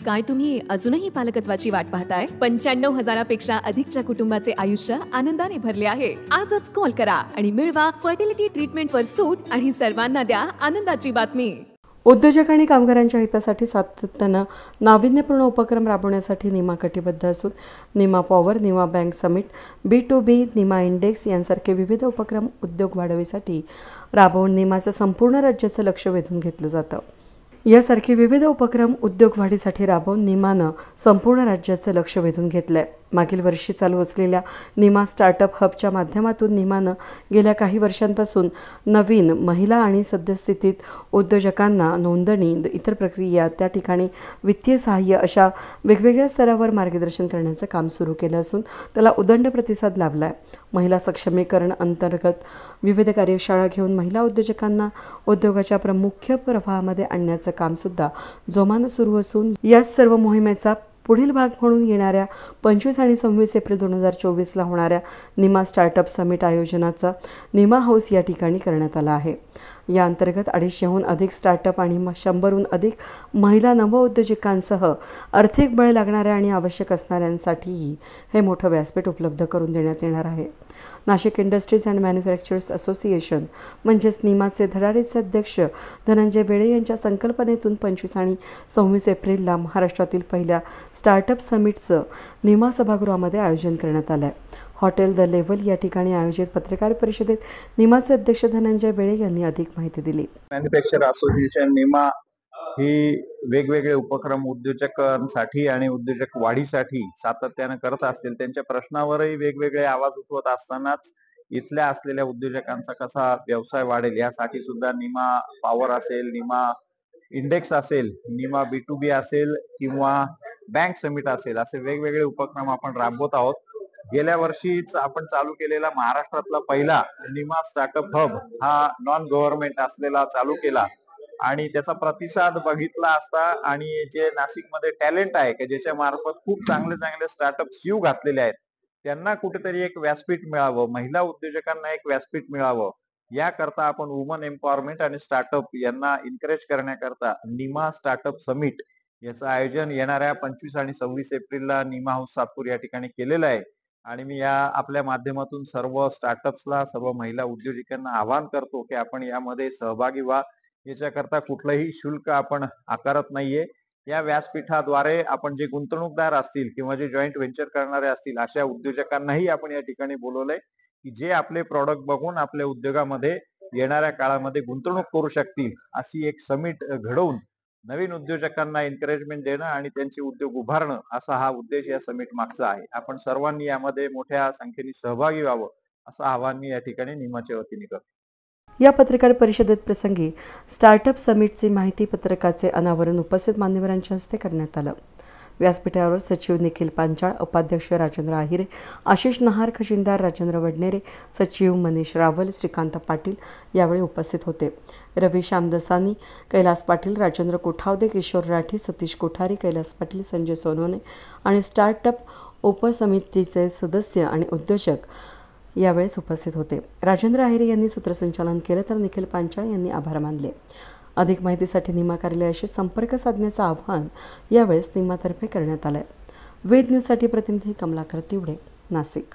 काय तुम्ही अजूनही पालकत्वाची वाट पाहताय? 95,000पेक्षा अधिकच्या कुटुंबाचे आयुष्य आनंदाने भरले आहे. आजच कॉल करा आणि मिळवा फर्टिलिटी ट्रीटमेंटवर सूट आणि सर्वांना द्या आनंदाची बातमी. उद्योजक आणि कामगारांच्या हितासाठी सातत्यानं नाविन्यपूर्ण उपक्रम राबवण्यासाठी निमा कटिबद्ध असून Nima power, Nima bank summit, B2B, Nima index यांसारखे विविध उपक्रम उद्योग वाढीसाठी राबवून निमाचं संपूर्ण राज्याचं लक्ष वेधून घेतलं जातं. यासारखे विविध उपक्रम उद्योग वाढीसाठी राबवून निमानं संपूर्ण राज्याचं लक्ष वेधून घेतलंय. मागील वर्षी चालू असलेल्या निमा स्टार्टअप हबच्या माध्यमातून निमानं गेल्या काही वर्षांपासून नवीन महिला आणि सद्यस्थितीत उद्योजकांना नोंदणी, इतर प्रक्रिया, त्या ठिकाणी वित्तीय सहाय्य अशा वेगवेगळ्या स्तरावर मार्गदर्शन करण्याचं काम सुरू केलं असून त्याला उदंड प्रतिसाद लाभला आहे. महिला सक्षमीकरण अंतर्गत विविध कार्यशाळा घेऊन महिला उद्योजकांना उद्योगाच्या मुख्य प्रवाहामध्ये आणण्याचं कामसुद्धा जोमानं सुरू असून या सर्व मोहिमेचा पुढील भाग म्हणून येणाऱ्या 25 आणि 26 एप्रिल 2024ला होणाऱ्या निमा स्टार्टअप समिट आयोजनाचा निमा हाऊस या ठिकाणी करण्यात आला आहे. या अंतर्गत 250हून अधिक स्टार्टअप आणि 100हून अधिक महिला नवउद्योजकांसह आर्थिक बळ लागणाऱ्या आणि आवश्यक असणाऱ्यांसाठीही हे मोठं व्यासपीठ उपलब्ध करून देण्यात येणार आहे. Nashik industries and manufacturers association म्हणजेच निमाचे धडाडीचे अध्यक्ष धनंजय बेळे यांच्या संकल्पनेतून 25 आणि 26 एप्रिलला महाराष्ट्रातील पहिल्या स्टार्टअप समिटचं निमा सभागृहामध्ये आयोजन करण्यात आलं आहे. हॉटेल द लेव्हल या ठिकाणी आयोजित पत्रकार परिषदेत निमाचे अध्यक्ष धनंजय बेळे यांनी अधिक माहिती दिली. मॅन्युफॅक्चर असोसिएशन निमा ही वेगवेगळे उपक्रम उद्योजकांसाठी आणि उद्योजक वाढीसाठी सातत्याने करत असतील. त्यांच्या प्रश्नावरही वेगवेगळे आवाज उठवत असतानाच इथल्या असलेल्या उद्योजकांचा कसा व्यवसाय वाढेल यासाठी सुद्धा निमा पॉवर असेल, निमा इंडेक्स असेल, निमा B2B असेल किंवा बँक समिट असेल, असे वेगवेगळे उपक्रम आपण राबवत आहोत. गेल्या वर्षीच आपण चालू केलेला महाराष्ट्रातला पहिला निमा स्टार्टअप हब हा नॉन गव्हर्नमेंट असलेला चालू केला आणि त्याचा प्रतिसाद बघितला असता आणि जे नाशिकमध्ये टॅलेंट आहे की ज्याच्या मार्फत खूप चांगले चांगले स्टार्टअप जीव घातलेले आहेत, त्यांना कुठेतरी एक व्यासपीठ मिळावं, महिला उद्योजकांना एक व्यासपीठ मिळावं, याकरता आपण वुमन एम्पॉवरमेंट आणि स्टार्टअप यांना एनकरेज करण्याकरता निमा स्टार्टअप समिट याचं आयोजन येणाऱ्या 25 आणि 26 एप्रिलला निमा हाऊस सातपूर या ठिकाणी केलेलं आहे. आणि मी या आपल्या माध्यमातून सर्व स्टार्टअप्सला, सर्व महिला उद्योजकांना आवाहन करतो की आपण यामध्ये सहभागी व्हा. याच्याकरता कुठलंही शुल्क आपण आकारत नाहीये. या व्यासपीठाद्वारे आपण जे गुंतवणूकदार असतील किंवा जे जॉईंट व्हेंचर करणारे असतील अशा उद्योजकांनाही आपण या ठिकाणी बोलवलंय की जे आपले प्रॉडक्ट बघून आपल्या उद्योगामध्ये येणाऱ्या काळामध्ये गुंतवणूक करू शकतील अशी एक समिट घडवून नवीन उद्योजकांना एनकरेजमेंट देणं आणि त्यांचे उद्योग उभारणं असा हा उद्देश या समिट मागचा आहे. आपण सर्वांनी यामध्ये मोठ्या संख्येने सहभागी व्हावं असं आवाहन मी या ठिकाणी निमाच्या वतीने करतो. या पत्रकार परिषदेत प्रसंगी स्टार्टअप समिटची माहिती पत्रकाचे अनावरण उपस्थित मान्यवरांच्या हस्ते करण्यात आलं. व्यासपीठावर सचिव निखिल पांचाळ, उपाध्यक्ष राजेंद्र आहिरे, आशिष नहार, खजिनदार राजेंद्र वडनेरे, सचिव मनीष रावल, श्रीकांत पाटील यावेळी उपस्थित होते. रवी श्यामदसानी, कैलास पाटील, राजेंद्र कोठावदे, किशोर राठी, सतीश कोठारी, कैलास पाटील, संजय सोनवणे आणि स्टार्टअप उपसमितीचे सदस्य आणि उद्योजक यावेळेस उपस्थित होते. राजेंद्र आहिरे यांनी सूत्रसंचालन केलं तर निखिल पांचाळ यांनी आभार मानले. अधिक माहितीसाठी निमा कार्यालयाशी संपर्क साधण्याचं आवाहन यावेळेस निमातर्फे करण्यात आलं आहे. वेद न्यूजसाठी प्रतिनिधी कमलाकर तिवडे, नाशिक.